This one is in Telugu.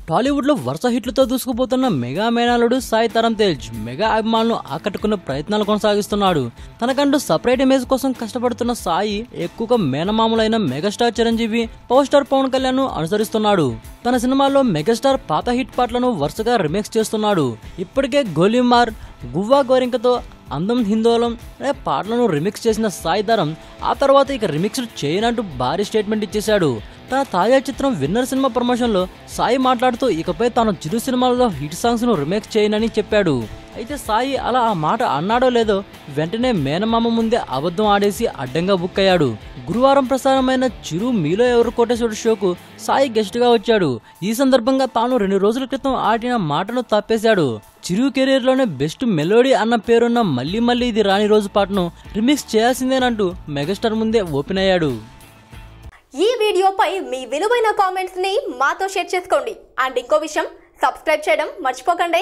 టాలీవుడ్ లో వరుస హిట్లతో దూసుకుపోతున్న మెగా మేనల్లుడు సాయి ధరమ్ తేజ్ మెగా అభిమానులను ఆకట్టుకునే ప్రయత్నాలు కొనసాగిస్తున్నాడు. తనకంటూ సపరేట్ ఇమేజ్ కోసం కష్టపడుతున్న సాయి ఎక్కువగా మేనమామలైన megastar Chiranjeevi, power star Pawan Kalyan ను అనుసరిస్తున్నాడు. తన సినిమాల్లో మెగాస్టార్ పాత హిట్ పాటలను వరుసగా రీమేక్స్ చేస్తున్నాడు. ఇప్పటికే గోలీమార్, గువ్వా గోరింకతో అందం హిందోళం అనే పాటలను రిమిక్స్ చేసిన సాయి ధరమ్ ఆ తర్వాత ఇక రిమిక్స్ చేయనంటూ భారీ స్టేట్మెంట్ ఇచ్చేశాడు. తన తాజా చిత్రం విన్నర్ సినిమా ప్రమోషన్ లో సాయి మాట్లాడుతూ ఇకపై తాను చిరు సినిమాలలో హిట్ సాంగ్స్ ను రిమేక్ చేయనని చెప్పాడు. అయితే సాయి అలా ఆ మాట అన్నాడో లేదో వెంటనే మేనమామ ముందే అబద్ధం ఆడేసి అడ్డంగా బుక్ అయ్యాడు. గురువారం ప్రసారమైన చిరు మీలో ఎవరు కోటేశ్వరుడు షోకు సాయి గెస్ట్ గా వచ్చాడు. ఈ సందర్భంగా తాను 2 రోజుల క్రితం ఆడిన మాటను తప్పేశాడు. చిరు కెరీర్ లోనే బెస్ట్ మెలోడీ అన్న పేరున్న మళ్ళీ మళ్ళీ ఇది రాని రోజు పాటను రిమిక్స్ చేయాల్సిందేనంటూ మెగాస్టార్ ముందే ఓపెన్ అయ్యాడు. ఈ వీడియోపై మీ విలువైన కామెంట్స్ ని మాతో షేర్ చేసుకోండి. అండ్ ఇంకో విషయం, సబ్స్క్రైబ్ చేయడం మర్చిపోకండి.